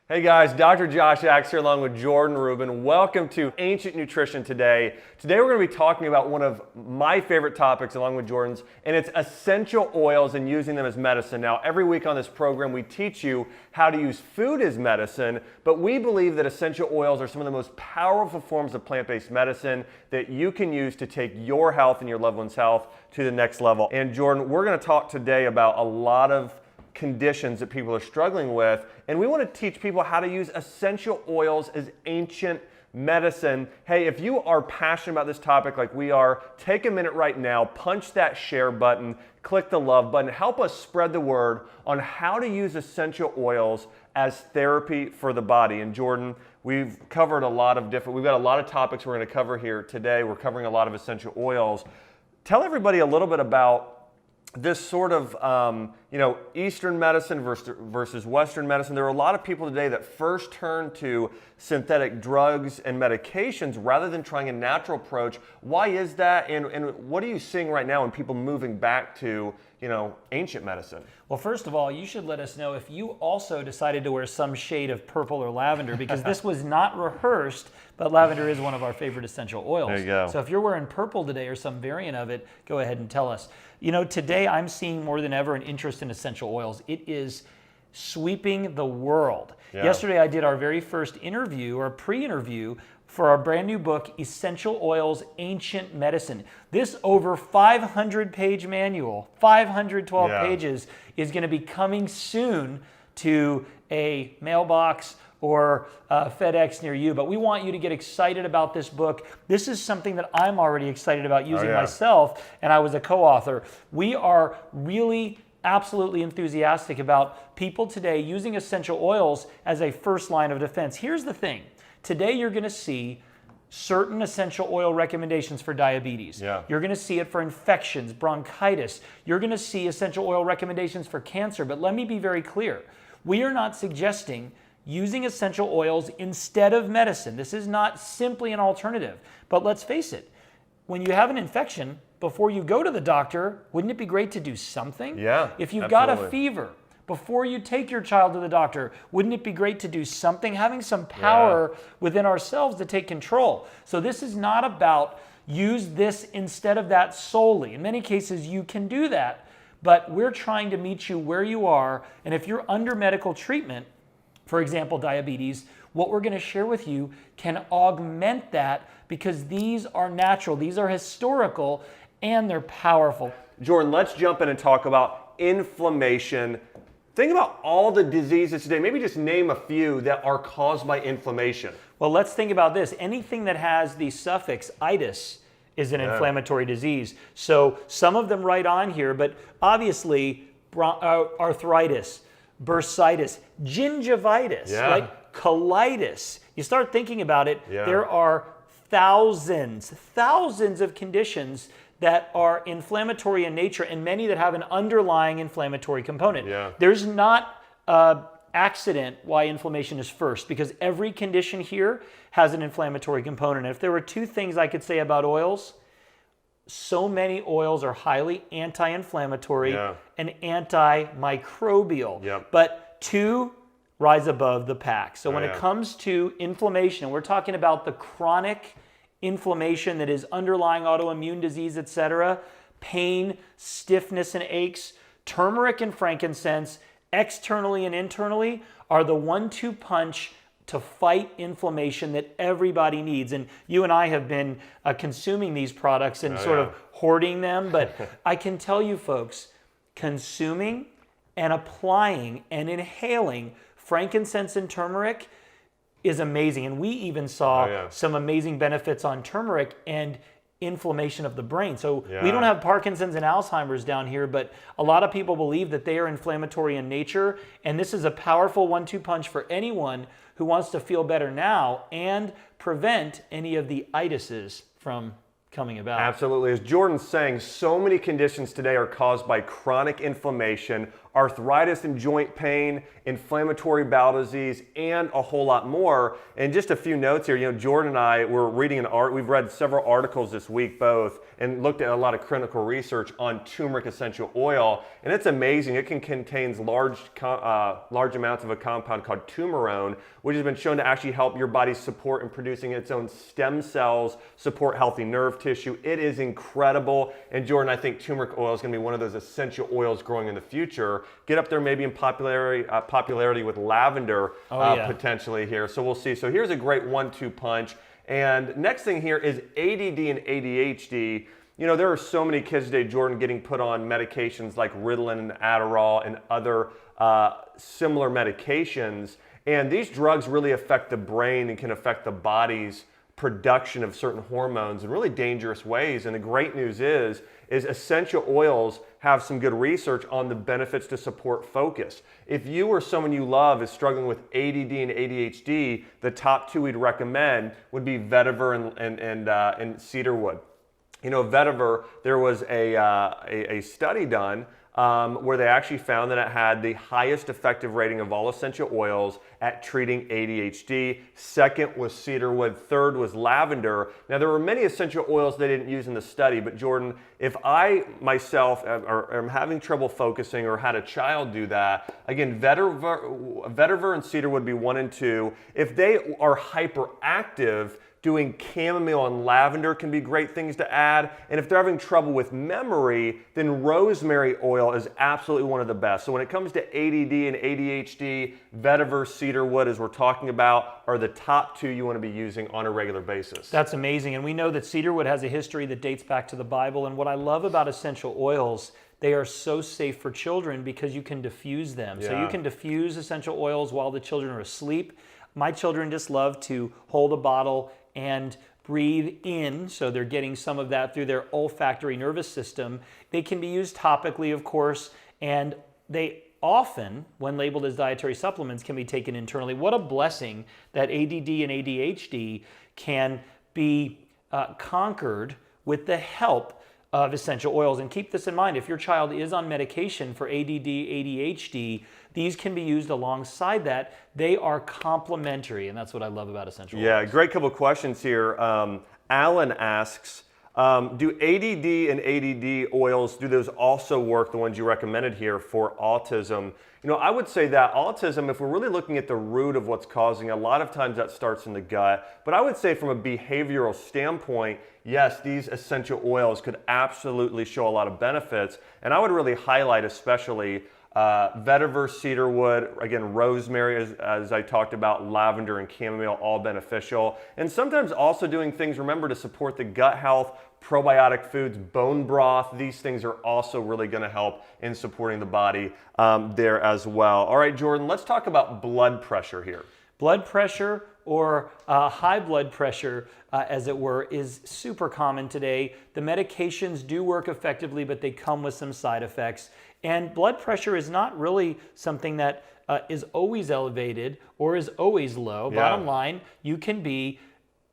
Hey guys, Dr. Josh Axe here along with Jordan Rubin. Welcome to Ancient Nutrition Today. Today we're going to be talking about one of my favorite topics along with Jordan's, and it's essential oils and using them as medicine. Now, every week on this program we teach you how to use food as medicine, but we believe that essential oils are some of the most powerful forms of plant-based medicine that you can use to take your health and your loved one's health to the next level. And Jordan, we're going to talk today about a lot of conditions that people are struggling with, and we want to teach people how to use essential oils as ancient medicine. Hey, if you are passionate about this topic like we are, take a minute right now, punch that share button, click the love button, help us spread the word on how to use essential oils as therapy for the body. And Jordan, we've covered a lot of we've got a lot of topics we're going to cover here today. We're covering a lot of essential oils. Tell everybody a little bit about this sort of, Eastern medicine versus Western medicine. There are a lot of people today that first turn to synthetic drugs and medications rather than trying a natural approach. Why is that? And what are you seeing right now in people moving back to, ancient medicine? Well, first of all, you should let us know if you also decided to wear some shade of purple or lavender, because this was not rehearsed, but lavender is one of our favorite essential oils. There you go. So if you're wearing purple today or some variant of it, go ahead and tell us. Today I'm seeing more than ever an interest in essential oils. It is sweeping the world. Yeah. Yesterday I did our very first interview or pre-interview for our brand new book, Essential Oils, Ancient Medicine. This over 500-page manual, 512 pages, is going to be coming soon to a mailbox or FedEx near you. But we want you to get excited about this book. This is something that I'm already excited about using myself, and I was a co-author. We are really absolutely enthusiastic about people today using essential oils as a first line of defense. Here's the thing. Today you're going to see certain essential oil recommendations for diabetes. You're going to see it for infections, bronchitis. You're going to see essential oil recommendations for cancer. But let me be very clear. We are not suggesting using essential oils instead of medicine. This is not simply an alternative. But let's face it, when you have an infection, before you go to the doctor, wouldn't it be great to do something? Yeah, if you've got a fever, before you take your child to the doctor, wouldn't it be great to do something? Having some power within ourselves to take control. So this is not about use this instead of that solely. In many cases, you can do that, but we're trying to meet you where you are. And if you're under medical treatment, for example, diabetes, what we're going to share with you can augment that, because these are natural, these are historical, and they're powerful. Jordan, let's jump in and talk about inflammation. Think about all the diseases today. Maybe just name a few that are caused by inflammation. Well, let's think about this. Anything that has the suffix itis is an inflammatory disease. So some of them right on here, but obviously arthritis, bursitis, gingivitis, right? Colitis. You start thinking about it, there are thousands of conditions that are inflammatory in nature, and many that have an underlying inflammatory component. There's not an accident why inflammation is first, because every condition here has an inflammatory component. If there were two things I could say about oils, so many oils are highly anti-inflammatory and antimicrobial. But two rise above the pack. So when it comes to inflammation, we're talking about the chronic inflammation that is underlying autoimmune disease, etc., pain, stiffness, and aches. Turmeric and frankincense, externally and internally, are the 1-2 punch to fight inflammation that everybody needs. And you and I have been consuming these products and sort of hoarding them. But I can tell you folks, consuming and applying and inhaling frankincense and turmeric is amazing. And we even saw some amazing benefits on turmeric and inflammation of the brain. So we don't have Parkinson's and Alzheimer's down here, but a lot of people believe that they are inflammatory in nature. And this is a powerful 1-2 punch for anyone who wants to feel better now and prevent any of the itises from coming about. Absolutely. As Jordan's saying, so many conditions today are caused by chronic inflammation, arthritis and joint pain, inflammatory bowel disease, and a whole lot more. And just a few notes here. Jordan and I were reading we've read several articles this week both, and looked at a lot of clinical research on turmeric essential oil. And it's amazing. It contains large amounts of a compound called turmerone, which has been shown to actually help your body support in producing its own stem cells, support healthy nerve tissue. It is incredible. And Jordan, I think turmeric oil is going to be one of those essential oils growing in the future. Get up there maybe in popularity with lavender potentially here. So we'll see. So here's a great 1-2 punch. And next thing here is ADD and ADHD. There are so many kids today, Jordan, getting put on medications like Ritalin and Adderall and other similar medications. And these drugs really affect the brain and can affect the body's production of certain hormones in really dangerous ways. And the great news is essential oils have some good research on the benefits to support focus. If you or someone you love is struggling with ADD and ADHD, the top two we'd recommend would be vetiver and cedarwood. Vetiver, there was a study done where they actually found that it had the highest effective rating of all essential oils at treating ADHD. Second was cedarwood. Third was lavender. Now, there were many essential oils they didn't use in the study, but Jordan, if I myself am having trouble focusing or had a child do that, again, vetiver and cedarwood would be 1 and 2. If they are hyperactive, doing chamomile and lavender can be great things to add. And if they're having trouble with memory, then rosemary oil is absolutely one of the best. So when it comes to ADD and ADHD, vetiver, cedarwood, as we're talking about, are the top two you want to be using on a regular basis. That's amazing. And we know that cedarwood has a history that dates back to the Bible. And what I love about essential oils, they are so safe for children because you can diffuse them. Yeah. So you can diffuse essential oils while the children are asleep. My children just love to hold a bottle and breathe in, so they're getting some of that through their olfactory nervous system. They can be used topically, of course, and they often, when labeled as dietary supplements, can be taken internally. What a blessing that ADD and ADHD can be conquered with the help of essential oils. And keep this in mind, if your child is on medication for ADD, ADHD, these can be used alongside that. They are complementary, and that's what I love about essential oils. Yeah, great couple of questions here. Alan asks, do ADD and ADD oils, do those also work, the ones you recommended here, for autism? I would say that autism, if we're really looking at the root of what's causing, a lot of times that starts in the gut. But I would say from a behavioral standpoint, yes, these essential oils could absolutely show a lot of benefits. And I would really highlight especially vetiver, cedarwood, again, rosemary, as I talked about, lavender and chamomile, all beneficial. And sometimes also doing things, remember, to support the gut health, probiotic foods, bone broth, these things are also really going to help in supporting the body there as well. All right, Jordan, let's talk about blood pressure here. Blood pressure, or high blood pressure, as it were, is super common today. The medications do work effectively, but they come with some side effects. And blood pressure is not really something that is always elevated or is always low. Yeah. Bottom line, you can be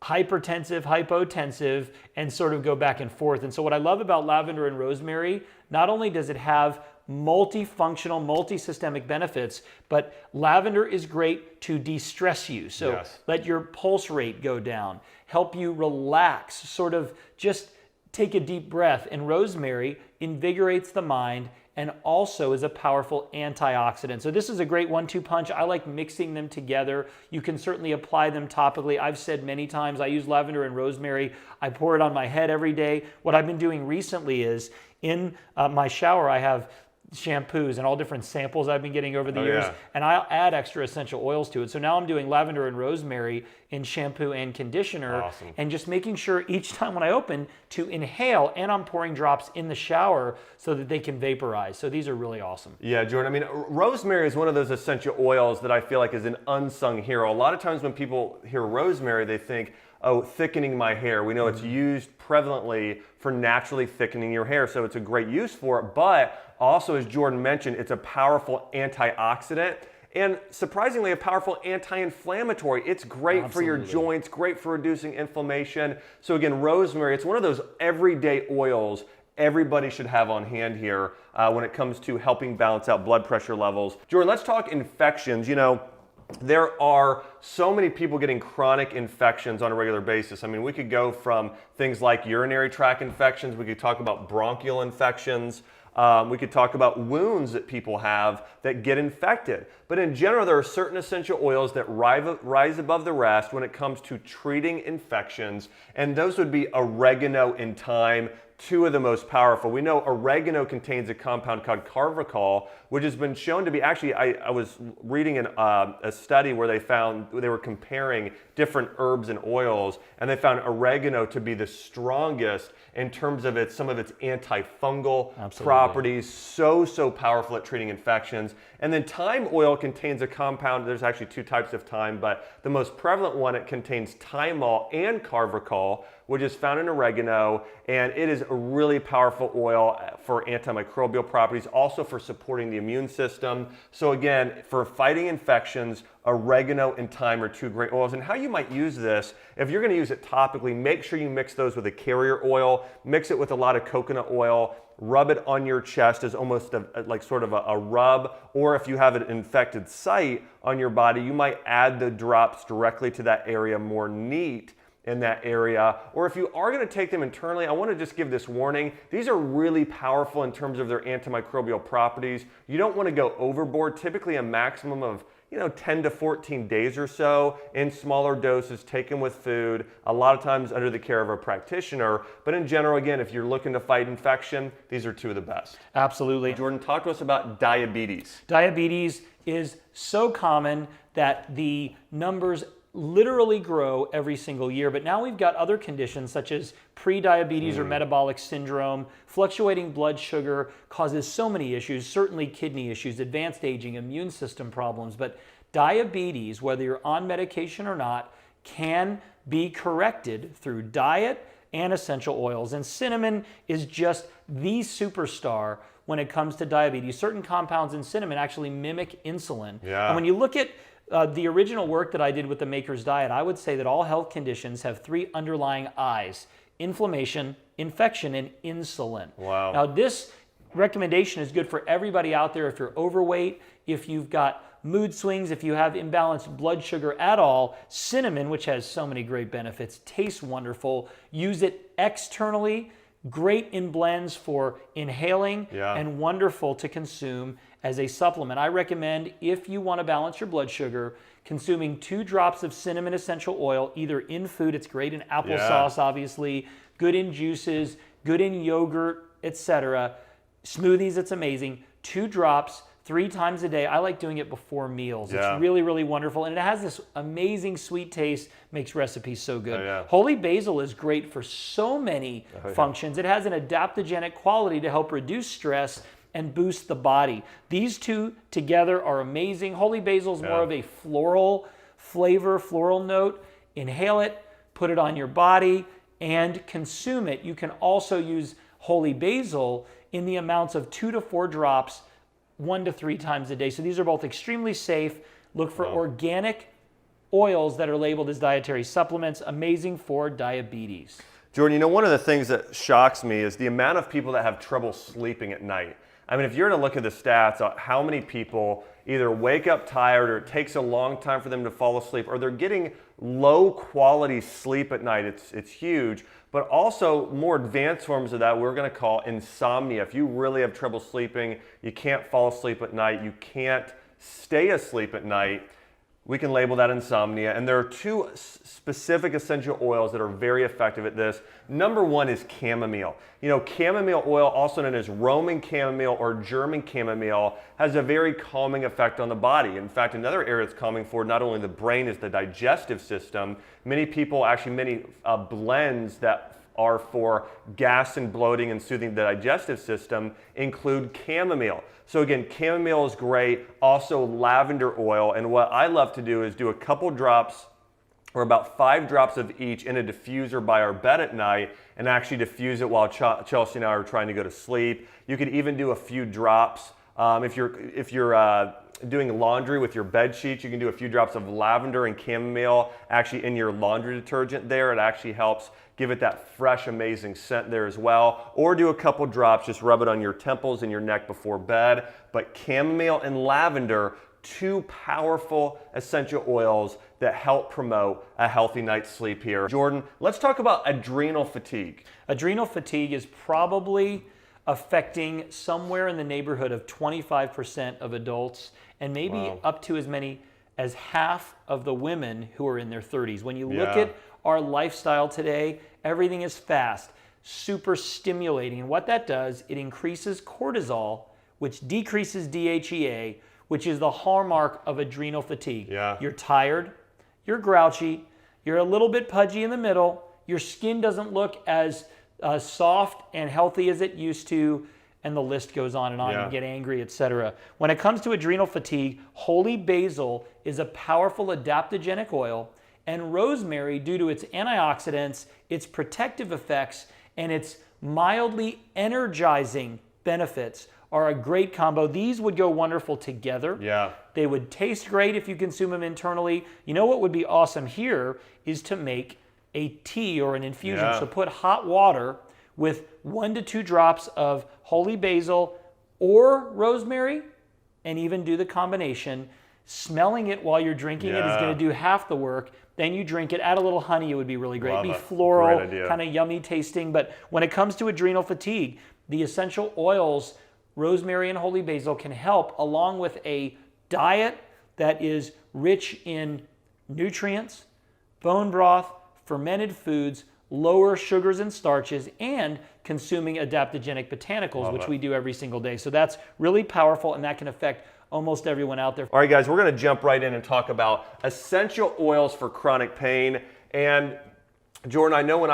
hypertensive, hypotensive, and sort of go back and forth. And so what I love about lavender and rosemary, not only does it have multifunctional, multi-systemic benefits, but lavender is great to de-stress you. So yes, let your pulse rate go down, help you relax, sort of just take a deep breath. And rosemary invigorates the mind and also is a powerful antioxidant. So this is a great 1-2 punch. I like mixing them together. You can certainly apply them topically. I've said many times I use lavender and rosemary. I pour it on my head every day. What I've been doing recently is in my shower, I have shampoos and all different samples I've been getting over the years, and I'll add extra essential oils to it. So now I'm doing lavender and rosemary in shampoo and conditioner, and just making sure each time when I open to inhale, and I'm pouring drops in the shower so that they can vaporize. So these are really awesome. Yeah, Jordan, I mean, rosemary is one of those essential oils that I feel like is an unsung hero. A lot of times when people hear rosemary, they think, oh, thickening my hair. We know it's used prevalently for naturally thickening your hair, so it's a great use for it, but also, as Jordan mentioned, it's a powerful antioxidant. and surprisingly a powerful anti-inflammatory. It's great for your joints, great for reducing inflammation. So again, rosemary, it's one of those everyday oils everybody should have on hand here when it comes to helping balance out blood pressure levels. Jordan, let's talk infections. You know, there are so many people getting chronic infections on a regular basis. I mean, we could go from things like urinary tract infections, we could talk about bronchial infections, we could talk about wounds that people have that get infected. But in general, there are certain essential oils that rise above the rest when it comes to treating infections, and those would be oregano and thyme, two of the most powerful. We know oregano contains a compound called carvacol, which has been shown to be, actually, I was reading a study where they were comparing different herbs and oils, and they found oregano to be the strongest in terms of some of its antifungal properties, so powerful at treating infections. And then thyme oil contains a compound, there's actually two types of thyme, but the most prevalent one, it contains thymol and carvacol, which is found in oregano, and it is a really powerful oil for antimicrobial properties, also for supporting the immune system. So again, for fighting infections, oregano and thyme are two great oils. And how you might use this, if you're gonna use it topically, make sure you mix those with a carrier oil, mix it with a lot of coconut oil, rub it on your chest as almost like sort of a rub, or if you have an infected site on your body, you might add the drops directly to that area more neat in that area. Or if you are going to take them internally, I want to just give this warning. These are really powerful in terms of their antimicrobial properties. You don't want to go overboard. Typically a maximum of 10 to 14 days or so in smaller doses taken with food, a lot of times under the care of a practitioner. But in general, again, if you're looking to fight infection, these are two of the best. Absolutely. Jordan, talk to us about diabetes. Diabetes is so common that the numbers literally grow every single year, but now we've got other conditions such as pre-diabetes or metabolic syndrome. Fluctuating blood sugar causes so many issues, certainly kidney issues, advanced aging, immune system problems, but diabetes, whether you're on medication or not, can be corrected through diet and essential oils. And cinnamon is just the superstar when it comes to diabetes. Certain compounds in cinnamon actually mimic insulin. Yeah. And when you look at the original work that I did with the Maker's Diet, I would say that all health conditions have three underlying I's: inflammation, infection, and insulin. Wow. Now this recommendation is good for everybody out there if you're overweight, if you've got mood swings, if you have imbalanced blood sugar at all. Cinnamon, which has so many great benefits, tastes wonderful. Use it externally, great in blends for inhaling, and wonderful to consume as a supplement. I recommend, if you want to balance your blood sugar, consuming 2 drops of cinnamon essential oil, either in food, it's great in applesauce, obviously, good in juices, good in yogurt, etc. Smoothies, it's amazing. 2 drops 3 times a day. I like doing it before meals. It's really, really wonderful. And it has this amazing sweet taste, makes recipes so good. Holy basil is great for so many functions. It has an adaptogenic quality to help reduce stress and boost the body. These two together are amazing. Holy basil is more of a floral flavor, floral note. Inhale it, put it on your body, and consume it. You can also use holy basil in the amounts of 2 to 4 drops 1 to 3 times a day. So these are both extremely safe. Look for organic oils that are labeled as dietary supplements, amazing for diabetes. Jordan, one of the things that shocks me is the amount of people that have trouble sleeping at night. I mean, if you're to look at the stats on how many people either wake up tired, or it takes a long time for them to fall asleep, or they're getting low quality sleep at night, it's huge. But also more advanced forms of that we're going to call insomnia. If you really have trouble sleeping, you can't fall asleep at night, you can't stay asleep at night, we can label that insomnia. And there are 2 specific essential oils that are very effective at this. Number 1 is chamomile. Chamomile oil, also known as Roman chamomile or German chamomile, has a very calming effect on the body. In fact, another area it's calming for not only the brain is the digestive system. Many people, actually many blends that are for gas and bloating and soothing the digestive system include chamomile. So again, chamomile is great, also lavender oil, and what I love to do is do a couple drops or about 5 drops of each in a diffuser by our bed at night and actually diffuse it while Chelsea and I are trying to go to sleep. You could even do a few drops if you're doing laundry with your bed sheets, you can do a few drops of lavender and chamomile actually in your laundry detergent there. It actually helps give it that fresh, amazing scent there as well. Or do a couple drops, just rub it on your temples and your neck before bed. But chamomile and lavender, two powerful essential oils that help promote a healthy night's sleep here. Jordan, let's talk about adrenal fatigue. Adrenal fatigue is probably affecting somewhere in the neighborhood of 25% of adults, and maybe up to as many as half of the women who are in their 30s. When you look at our lifestyle today, everything is fast, super stimulating. And what that does, it increases cortisol, which decreases DHEA, which is the hallmark of adrenal fatigue. You're tired, you're grouchy, you're a little bit pudgy in the middle, your skin doesn't look as soft and healthy as it used to, and the list goes on and on. You get angry, etc. When it comes to adrenal fatigue, holy basil is a powerful adaptogenic oil, and rosemary, due to its antioxidants, its protective effects, and its mildly energizing benefits, are a great combo. These would go wonderful together. They would taste great if you consume them internally. You know what would be awesome here is to make a tea or an infusion. So put hot water with 1 to 2 drops of holy basil or rosemary, and even do the combination. Smelling it while you're drinking it is going to do half the work. Then you drink it, add a little honey, it would be really great. Be floral, kind of yummy tasting. But when it comes to adrenal fatigue, the essential oils, rosemary and holy basil, can help, along with a diet that is rich in nutrients, bone broth, fermented foods, lower sugars and starches, and consuming adaptogenic botanicals, which we do every single day. So that's really powerful, and that can affect almost everyone out there. All right, guys, we're going to jump right in and talk about essential oils for chronic pain. And Jordan, I know when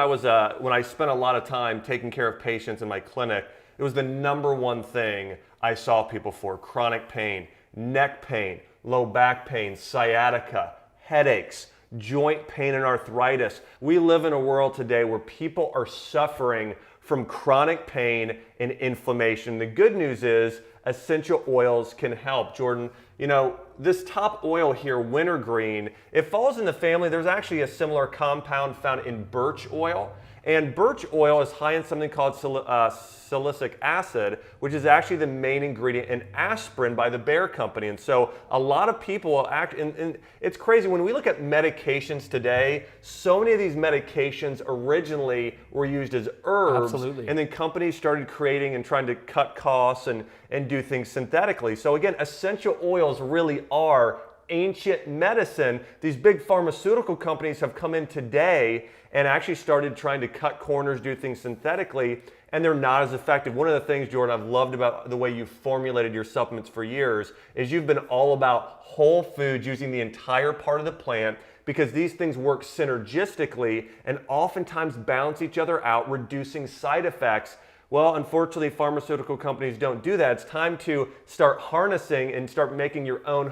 I spent a lot of time taking care of patients in my clinic, it was the #1 thing I saw people for: chronic pain, neck pain, low back pain, sciatica, headaches, joint pain and arthritis. We live in a world today where people are suffering from chronic pain and inflammation. The good news is essential oils can help. Jordan, you know, this top oil here, wintergreen, it falls in the family. There's actually a similar compound found in birch oil. And birch oil is high in something called silicic acid, which is actually the main ingredient in aspirin by the Bayer company. And so a lot of people will and it's crazy. When we look at medications today, so many of these medications originally were used as herbs. And then companies started creating and trying to cut costs and do things synthetically. So again, essential oils really are ancient medicine. These big pharmaceutical companies have come in today and actually started trying to cut corners, do things synthetically, and they're not as effective. One of the things, Jordan, I've loved about the way you've formulated your supplements for years is you've been all about whole foods, using the entire part of the plant, because these things work synergistically and oftentimes balance each other out, reducing side effects. Well, unfortunately, pharmaceutical companies don't do that. It's time to start harnessing and start making your own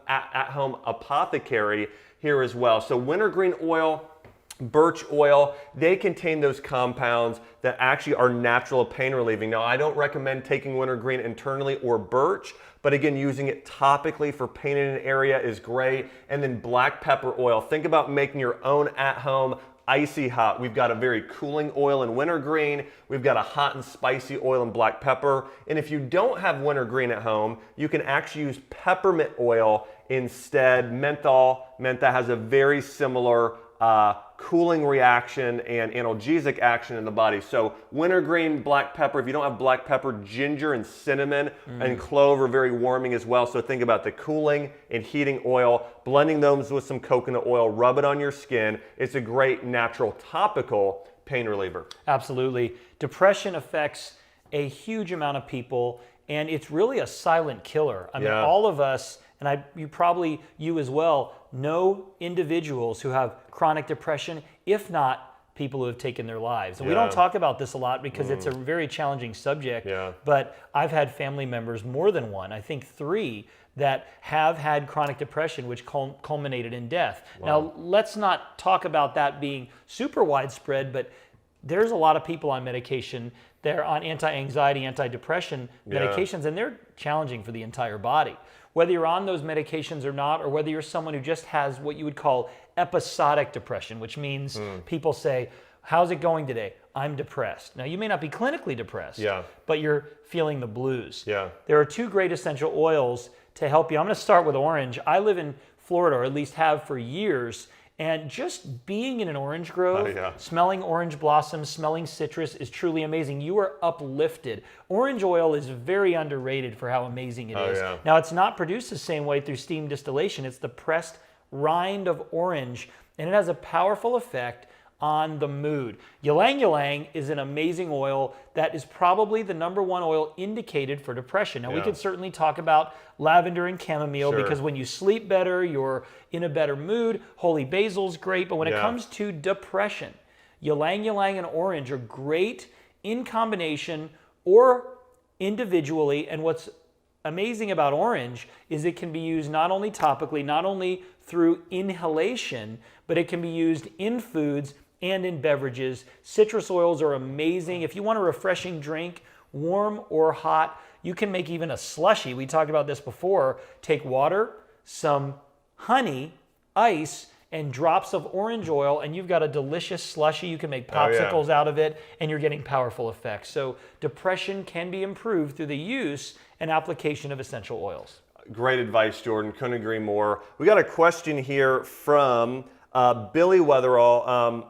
at-home apothecary here as well. So wintergreen oil, birch oil, they contain those compounds that actually are natural pain relieving. Now, I don't recommend taking wintergreen internally or birch, but again, using it topically for pain in an area is great. And then black pepper oil. Think about making your own at-home icy hot. We've got a very cooling oil in wintergreen. We've got a hot and spicy oil in black pepper. And if you don't have wintergreen at home, you can actually use peppermint oil instead. Menthol has a very similar cooling reaction and analgesic action in the body. So wintergreen, black pepper. If you don't have black pepper, ginger and cinnamon and clove are very warming as well. So think about the cooling and heating oil, blending those with some coconut oil, rub it on your skin. It's a great natural topical pain reliever. Absolutely. Depression affects a huge amount of people, and it's really a silent killer. I mean, all of us, and you as well, know individuals who have chronic depression, if not people who have taken their lives. And we don't talk about this a lot because it's a very challenging subject, but I've had family members, more than one, I think 3, that have had chronic depression, which culminated in death. Now, let's not talk about that being super widespread, but there's a lot of people on medication They're on anti-anxiety, anti-depression medications, and they're challenging for the entire body. Whether you're on those medications or not, or whether you're someone who just has what you would call episodic depression, which means people say, how's it going today? I'm depressed. Now, you may not be clinically depressed, but you're feeling the blues. There are 2 great essential oils to help you. I'm going to start with orange. I live in Florida, or at least have for years, and just being in an orange grove, smelling orange blossoms, smelling citrus is truly amazing. You are uplifted. Orange oil is very underrated for how amazing it is. Now, it's not produced the same way through steam distillation. It's the pressed rind of orange, and it has a powerful effect on the mood. Ylang ylang is an amazing oil that is probably the #1 oil indicated for depression. Now, we could certainly talk about lavender and chamomile because when you sleep better, you're in a better mood. Holy basil's great, but when it comes to depression, ylang ylang and orange are great in combination or individually. And what's amazing about orange is it can be used not only topically, not only through inhalation, but it can be used in foods and in beverages. Citrus oils are amazing. If you want a refreshing drink, warm or hot, you can make even a slushy. We talked about this before. Take water, some honey, ice, and drops of orange oil, and you've got a delicious slushy. You can make popsicles out of it, and you're getting powerful effects. So depression can be improved through the use and application of essential oils. Great advice, Jordan. Couldn't agree more. We got a question here from Billy Weatherall.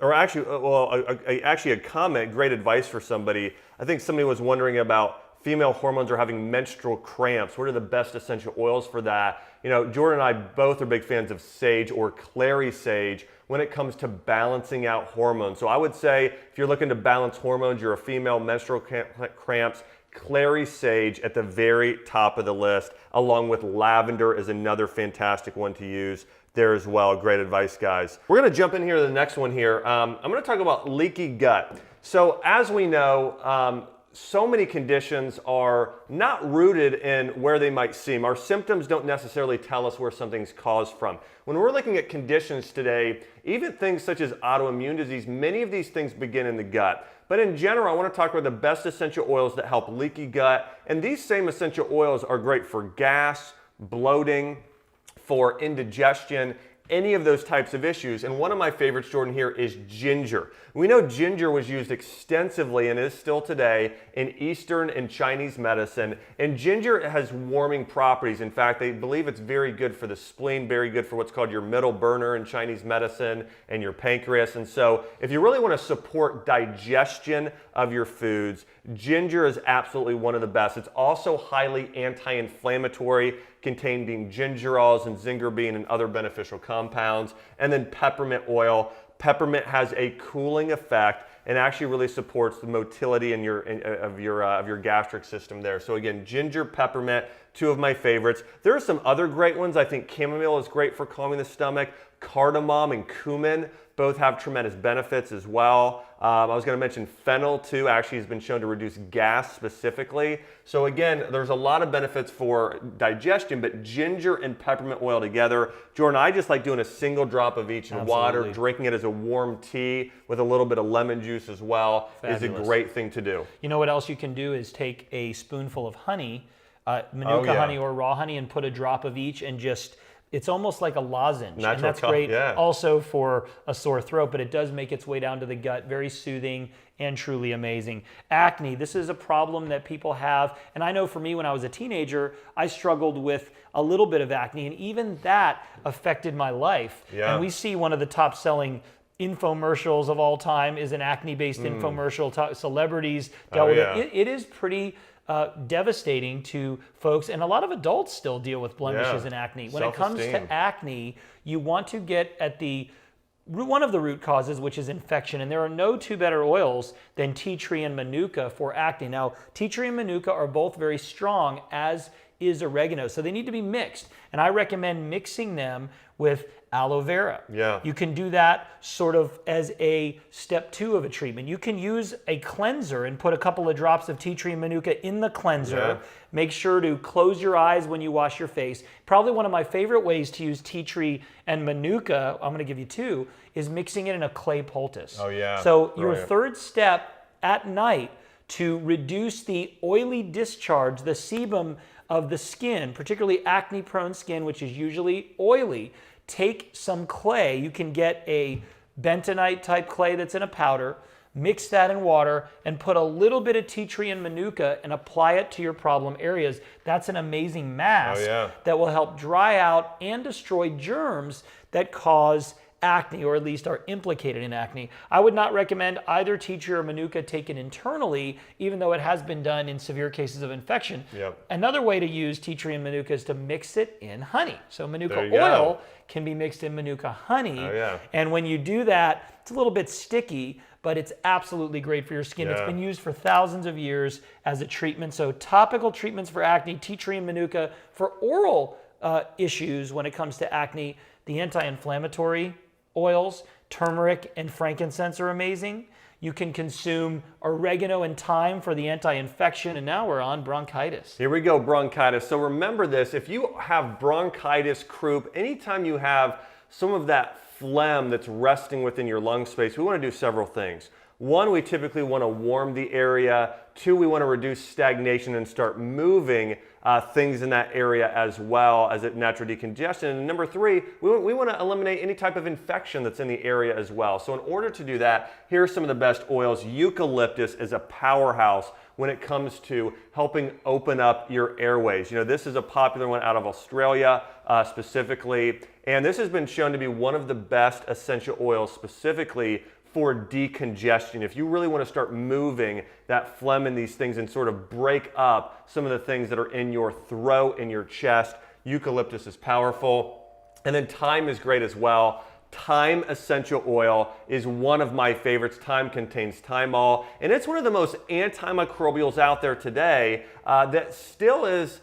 Actually a comment, great advice for somebody. I think somebody was wondering about female hormones are having menstrual cramps. What are the best essential oils for that? You know, Jordan and I both are big fans of sage or clary sage when it comes to balancing out hormones. So I would say if you're looking to balance hormones, you're a female, menstrual cramps, clary sage at the very top of the list, along with lavender is another fantastic one to use there as well. Great advice, guys. We're gonna jump in here to the next one here. I'm gonna talk about leaky gut. So as we know, so many conditions are not rooted in where they might seem. Our symptoms don't necessarily tell us where something's caused from. When we're looking at conditions today, even things such as autoimmune disease, many of these things begin in the gut. But in general, I want to talk about the best essential oils that help leaky gut. And these same essential oils are great for gas, bloating, for indigestion, any of those types of issues. And one of my favorites, Jordan, here is ginger. We know ginger was used extensively and is still today in Eastern and Chinese medicine. And ginger has warming properties. In fact, they believe it's very good for the spleen, very good for what's called your middle burner in Chinese medicine and your pancreas. And so if you really want to support digestion of your foods, ginger is absolutely one of the best. It's also highly anti-inflammatory, containing gingerols and zingerbean and other beneficial compounds. And then peppermint oil. Peppermint has a cooling effect and actually really supports the motility of your gastric system there. So again, ginger, peppermint, 2 of my favorites. There are some other great ones. I think chamomile is great for calming the stomach. Cardamom and cumin both have tremendous benefits as well. I was going to mention fennel too, actually has been shown to reduce gas specifically. So again, there's a lot of benefits for digestion, but ginger and peppermint oil together. Jordan, I just like doing a single drop of each in water, drinking it as a warm tea with a little bit of lemon juice as well. Fabulous. Is a great thing to do. You know what else you can do is take a spoonful of honey, Manuka honey or raw honey, and put a drop of each and just, it's almost like a lozenge. And that's great also for a sore throat, but it does make its way down to the gut. Very soothing and truly amazing. Acne, this is a problem that people have. And I know for me, when I was a teenager, I struggled with a little bit of acne, and even that affected my life. And we see one of the top selling infomercials of all time is an acne-based infomercial. Celebrities dealt with it. It is pretty devastating to folks, and a lot of adults still deal with blemishes and acne. When it comes to acne, you want to get at one of the root causes, which is infection, and there are no 2 better oils than tea tree and manuka for acne. Now, tea tree and manuka are both very strong, as is oregano, so they need to be mixed, and I recommend mixing them with aloe vera. You can do that sort of as a step 2 of a treatment. You can use a cleanser and put a couple of drops of tea tree and manuka in the cleanser. Make sure to close your eyes when you wash your face. Probably one of my favorite ways to use tea tree and manuka, I'm gonna give you 2, is mixing it in a clay poultice. So your 3rd step at night, to reduce the oily discharge, the sebum of the skin, particularly acne-prone skin, which is usually oily. Take some clay. You can get a bentonite type clay that's in a powder, mix that in water, and put a little bit of tea tree and manuka and apply it to your problem areas. That's an amazing mask that will help dry out and destroy germs that cause acne, or at least are implicated in acne. I would not recommend either tea tree or manuka taken internally, even though it has been done in severe cases of infection. Another way to use tea tree and manuka is to mix it in honey. So manuka oil can be mixed in manuka honey. And when you do that, it's a little bit sticky, but it's absolutely great for your skin. It's been used for thousands of years as a treatment. So topical treatments for acne, tea tree and manuka. For oral issues when it comes to acne, the anti-inflammatory oils, turmeric and frankincense are amazing. You can consume oregano and thyme for the anti-infection, and now we're on bronchitis. Here we go, bronchitis. So remember this, if you have bronchitis, croup, anytime you have some of that phlegm that's resting within your lung space, we want to do several things. One, we typically want to warm the area. Two, we want to reduce stagnation and start moving things in that area as well as it natural decongestion. And number three, we want to eliminate any type of infection that's in the area as well. So in order to do that, here are some of the best oils. Eucalyptus is a powerhouse when it comes to helping open up your airways. You know, this is a popular one out of Australia specifically, and this has been shown to be one of the best essential oils specifically for decongestion. If you really want to start moving that phlegm in these things and sort of break up some of the things that are in your throat, in your chest, eucalyptus is powerful. And then thyme is great as well. Thyme essential oil is one of my favorites. Thyme contains thymol, and it's one of the most antimicrobials out there today that still is,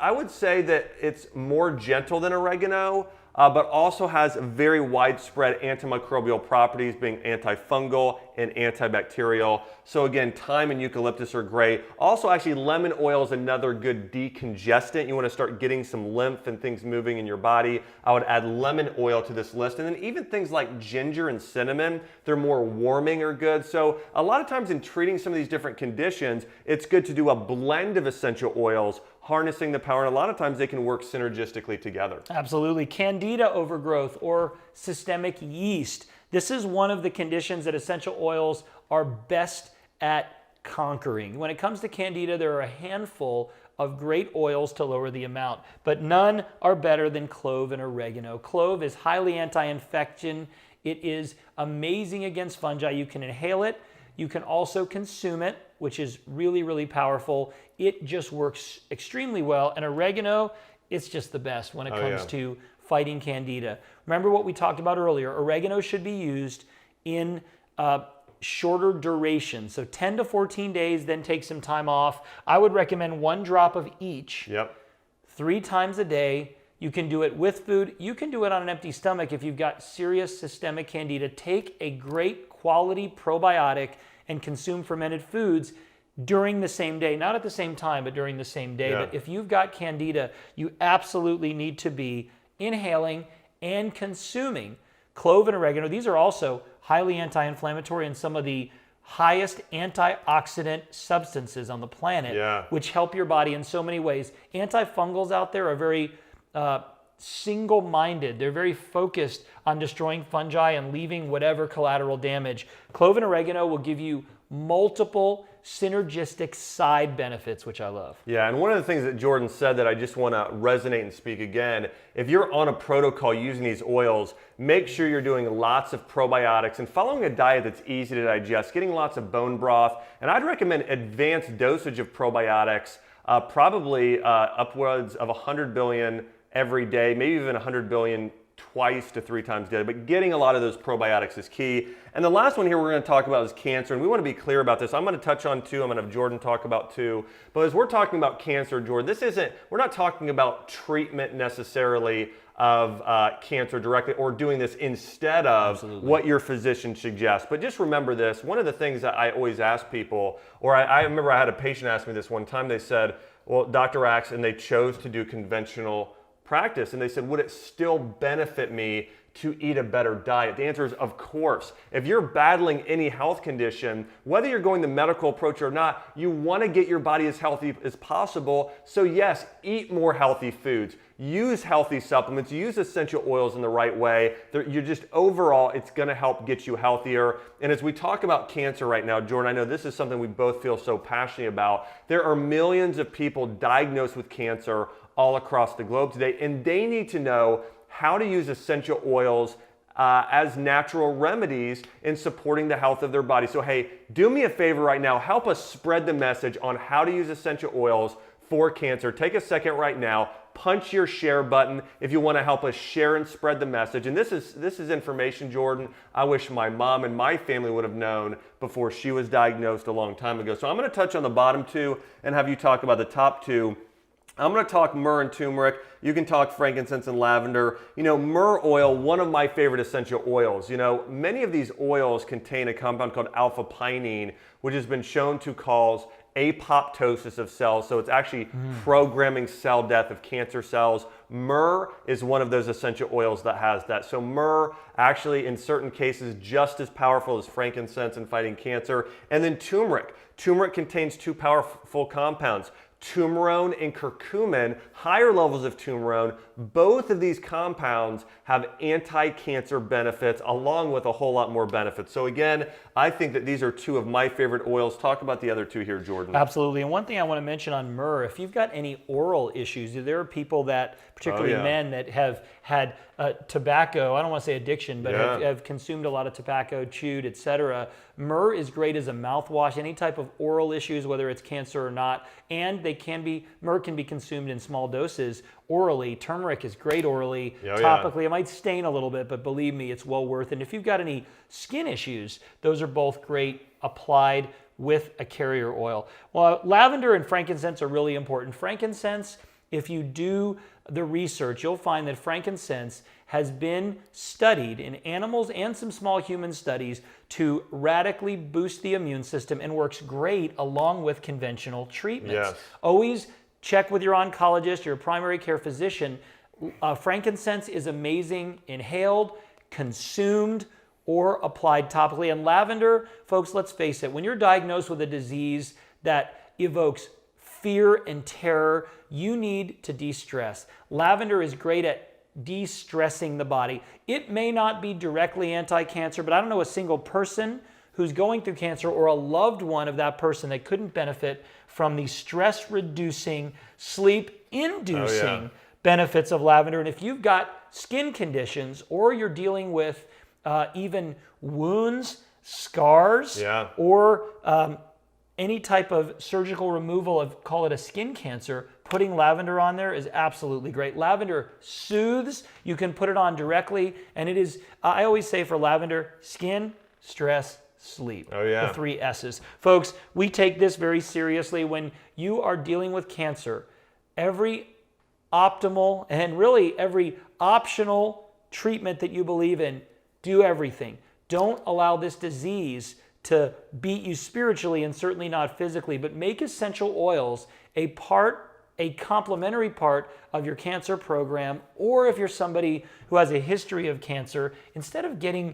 I would say that it's more gentle than oregano, but also has very widespread antimicrobial properties, being antifungal and antibacterial. So again, thyme and eucalyptus are great. Also, actually, lemon oil is another good decongestant. You want to start getting some lymph and things moving in your body. I would add lemon oil to this list. And then even things like ginger and cinnamon, they're more warming or good. So a lot of times in treating some of these different conditions, it's good to do a blend of essential oils, harnessing the power, and a lot of times they can work synergistically together. Absolutely. Candida overgrowth or systemic yeast. This is one of the conditions that essential oils are best at conquering. When it comes to Candida, there are a handful of great oils to lower the amount, but none are better than clove and oregano. Clove is highly anti-infection. It is amazing against fungi. You can inhale it. You can also consume it, which is really, really powerful. It just works extremely well. And oregano, it's just the best when it comes to fighting Candida. Remember what we talked about earlier. Oregano should be used in shorter duration. So 10 to 14 days, then take some time off. I would recommend 1 drop of each 3 times a day. You can do it with food. You can do it on an empty stomach if you've got serious systemic Candida. Take a great quality probiotic and consume fermented foods during the same day, not at the same time, but during the same day. But if you've got Candida, you absolutely need to be inhaling and consuming clove and oregano. These are also highly anti-inflammatory and some of the highest antioxidant substances on the planet, which help your body in so many ways. Antifungals out there are very single-minded. They're very focused on destroying fungi and leaving whatever collateral damage. Clove and oregano will give you multiple synergistic side benefits, which I love. Yeah, and one of the things that Jordan said that I just want to resonate and speak again, if you're on a protocol using these oils, make sure you're doing lots of probiotics and following a diet that's easy to digest, getting lots of bone broth, and I'd recommend advanced dosage of probiotics, probably upwards of 100 billion every day, maybe even 100 billion twice to 3 times daily, but getting a lot of those probiotics is key. And the last one here we're going to talk about is cancer, and we want to be clear about this. I'm going to touch on 2, I'm going to have Jordan talk about 2, but as we're talking about cancer, Jordan, we're not talking about treatment necessarily of cancer directly or doing this instead of what your physician suggests. But just remember this, one of the things that I always ask people, or I remember I had a patient ask me this one time, they said, well, Dr. Axe, and they chose to do conventional practice, and they said, would it still benefit me to eat a better diet? The answer is, of course. If you're battling any health condition, whether you're going the medical approach or not, you want to get your body as healthy as possible. So yes, eat more healthy foods, use healthy supplements, use essential oils in the right way. You're just overall, it's going to help get you healthier. And as we talk about cancer right now, Jordan, I know this is something we both feel so passionate about. There are millions of people diagnosed with cancer all across the globe today, and they need to know how to use essential oils as natural remedies in supporting the health of their body. So hey, do me a favor right now, help us spread the message on how to use essential oils for cancer. Take a second right now, punch your share button if you want to help us share and spread the message. And this is information, Jordan, I wish my mom and my family would have known before she was diagnosed a long time ago. So I'm going to touch on the bottom two and have you talk about the top two. I'm going to talk myrrh and turmeric. You can talk frankincense and lavender. You know, myrrh oil, one of my favorite essential oils. You know, many of these oils contain a compound called alpha-pinene, which has been shown to cause apoptosis of cells. So it's actually programming cell death of cancer cells. Myrrh is one of those essential oils that has that. So myrrh actually in certain cases just as powerful as frankincense in fighting cancer. And then turmeric. Turmeric contains two powerful compounds, turmerone and curcumin, higher levels of turmerone. Both of these compounds have anti-cancer benefits along with a whole lot more benefits. So again, I think that these are two of my favorite oils. Talk about the other two here, Jordan. Absolutely. And one thing I want to mention on myrrh, if you've got any oral issues, there are people that, particularly men, that have had tobacco, I don't want to say addiction, but have consumed a lot of tobacco, chewed, etc. Myrrh is great as a mouthwash, any type of oral issues, whether it's cancer or not, and myrrh can be consumed in small doses orally. Turmeric is great orally, topically. It might stain a little bit, but believe me, it's well worth it. And if you've got any skin issues, those are both great applied with a carrier oil. Well, lavender and frankincense are really important. Frankincense, if you do the research, you'll find that frankincense has been studied in animals and some small human studies to radically boost the immune system and works great along with conventional treatments. Always check with your oncologist, your primary care physician. Frankincense is amazing inhaled, consumed, or applied topically. And lavender, folks, let's face it, when you're diagnosed with a disease that evokes fear and terror, you need to de-stress. Lavender is great at de-stressing the body. It may not be directly anti-cancer, but I don't know a single person who's going through cancer or a loved one of that person that couldn't benefit from the stress-reducing, sleep-inducing benefits of lavender. And if you've got skin conditions or you're dealing with even wounds, scars, or any type of surgical removal of, call it a skin cancer, putting lavender on there is absolutely great. Lavender soothes. You can put it on directly, and it is, I always say for lavender, skin, stress, sleep. The 3 S's. Folks, we take this very seriously. When you are dealing with cancer, every optimal and really every optional treatment that you believe in, do everything. Don't allow this disease to beat you spiritually and certainly not physically, but make essential oils a complementary part of your cancer program. Or if you're somebody who has a history of cancer, instead of getting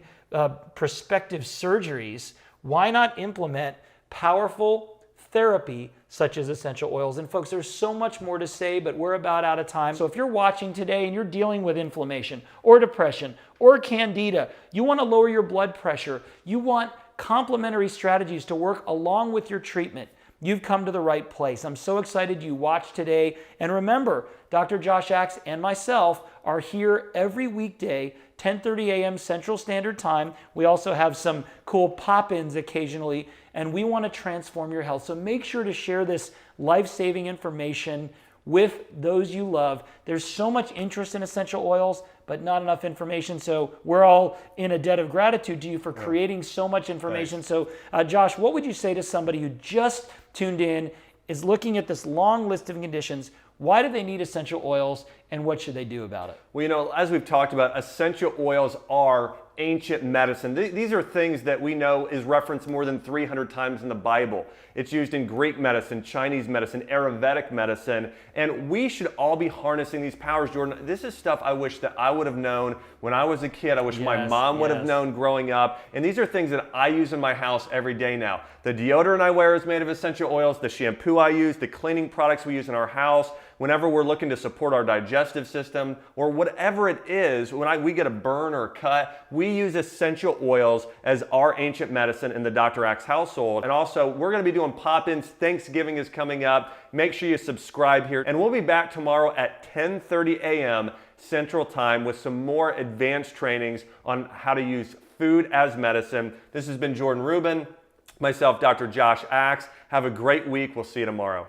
prospective surgeries, why not implement powerful therapy such as essential oils? And folks, there's so much more to say, but we're about out of time. So if you're watching today and you're dealing with inflammation or depression or candida, you want to lower your blood pressure, you want complementary strategies to work along with your treatment, you've come to the right place. I'm so excited you watched today. And remember, Dr. Josh Axe and myself are here every weekday, 10:30 a.m. Central Standard Time. We also have some cool pop-ins occasionally, and we want to transform your health. So make sure to share this life-saving information with those you love. There's so much interest in essential oils, but not enough information. So we're all in a debt of gratitude to you for creating so much information. Thanks. So Josh, what would you say to somebody who just tuned in, is looking at this long list of conditions? Why do they need essential oils, and what should they do about it? Well, you know, as we've talked about, essential oils are ancient medicine. These are things that we know is referenced more than 300 times in the Bible. It's used in Greek medicine, Chinese medicine, Ayurvedic medicine, and we should all be harnessing these powers, Jordan. This is stuff I wish that I would have known when I was a kid. I wish my mom would have known growing up, and these are things that I use in my house every day now. The deodorant I wear is made of essential oils, the shampoo I use, the cleaning products we use in our house, whenever we're looking to support our digestive system, or whatever it is, when we get a burn or a cut, we use essential oils as our ancient medicine in the Dr. Axe household. And also, we're gonna be doing pop-ins. Thanksgiving is coming up. Make sure you subscribe here. And we'll be back tomorrow at 10:30 a.m. Central Time with some more advanced trainings on how to use food as medicine. This has been Jordan Rubin, myself, Dr. Josh Axe. Have a great week. We'll see you tomorrow.